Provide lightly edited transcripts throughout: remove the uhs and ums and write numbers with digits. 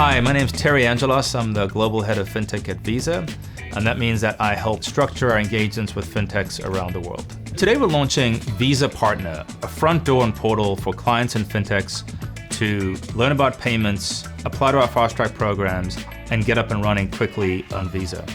Hi, my name's Terry Angelos. I'm the Global Head of FinTech at Visa, and that means that I help structure our engagements with FinTechs around the world. Today we're launching Visa Partner, a front door and portal for clients and FinTechs to learn about payments, apply to our Fasttrack programs, and get up and running quickly on Visa.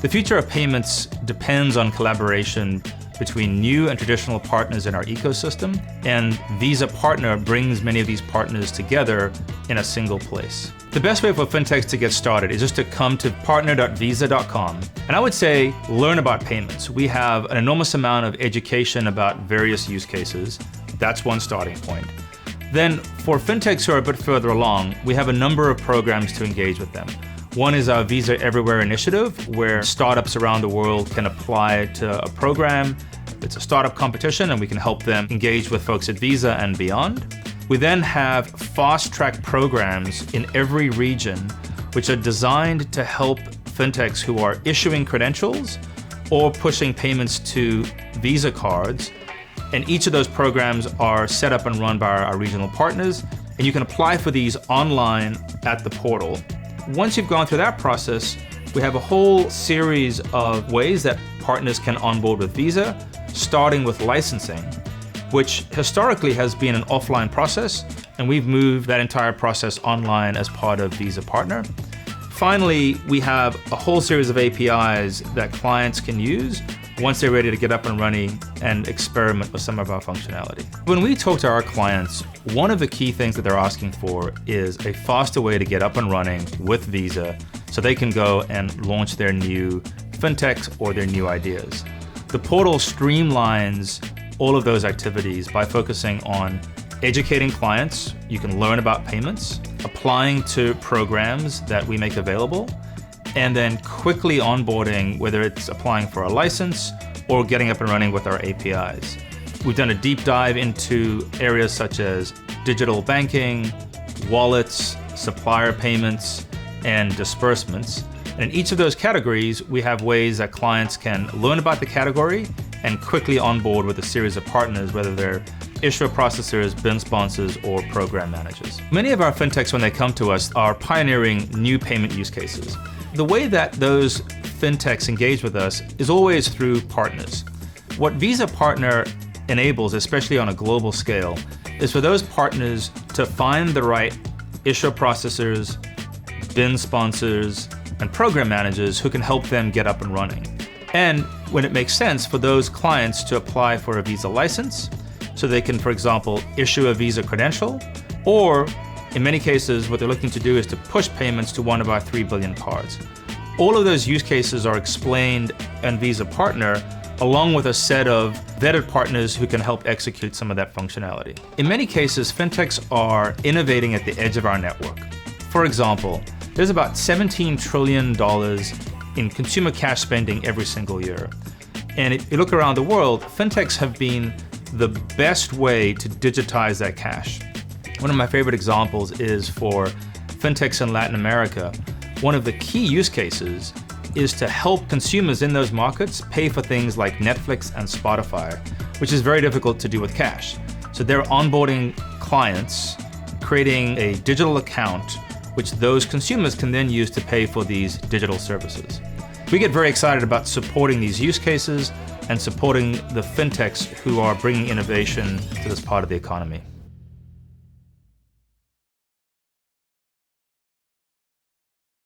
The future of payments depends on collaboration between new and traditional partners in our ecosystem, and Visa Partner brings many of these partners together in a single place. The best way for FinTechs to get started is just to come to partner.visa.com, and I would say learn about payments. We have an enormous amount of education about various use cases. That's one starting point. Then for FinTechs who are a bit further along, we have a number of programs to engage with them. One is our Visa Everywhere initiative, where startups around the world can apply to a program. It's a startup competition, and we can help them engage with folks at Visa and beyond. We then have Fasttrack programs in every region, which are designed to help FinTechs who are issuing credentials or pushing payments to Visa cards. And each of those programs are set up and run by our regional partners, and you can apply for these online at the portal. Once you've gone through that process, we have a whole series of ways that partners can onboard with Visa, starting with licensing, which historically has been an offline process, and we've moved that entire process online as part of Visa Partner. Finally, we have a whole series of APIs that clients can use once they're ready to get up and running and experiment with some of our functionality. When we talk to our clients, one of the key things that they're asking for is a faster way to get up and running with Visa so they can go and launch their new FinTechs or their new ideas. The portal streamlines all of those activities by focusing on educating clients. You can learn about payments, applying to programs that we make available, and then quickly onboarding, whether it's applying for a license or getting up and running with our APIs. We've done a deep dive into areas such as digital banking, wallets, supplier payments, and disbursements. And in each of those categories, we have ways that clients can learn about the category and quickly onboard with a series of partners, whether they're issuer processors, BIN sponsors, or program managers. Many of our FinTechs, when they come to us, are pioneering new payment use cases. The way that those FinTechs engage with us is always through partners. What Visa Partner enables, especially on a global scale, is for those partners to find the right issuer processors, BIN sponsors, and program managers who can help them get up and running. And when it makes sense, for those clients to apply for a Visa license, so they can, for example, issue a Visa credential, or in many cases, what they're looking to do is to push payments to one of our 3 billion cards. All of those use cases are explained in Visa Partner, along with a set of vetted partners who can help execute some of that functionality. In many cases, FinTechs are innovating at the edge of our network. For example, there's about $17 trillion in consumer cash spending every single year. And if you look around the world, FinTechs have been the best way to digitize that cash. One of my favorite examples is for FinTechs in Latin America. One of the key use cases is to help consumers in those markets pay for things like Netflix and Spotify, which is very difficult to do with cash. So they're onboarding clients, creating a digital account, which those consumers can then use to pay for these digital services. We get very excited about supporting these use cases and supporting the FinTechs who are bringing innovation to this part of the economy.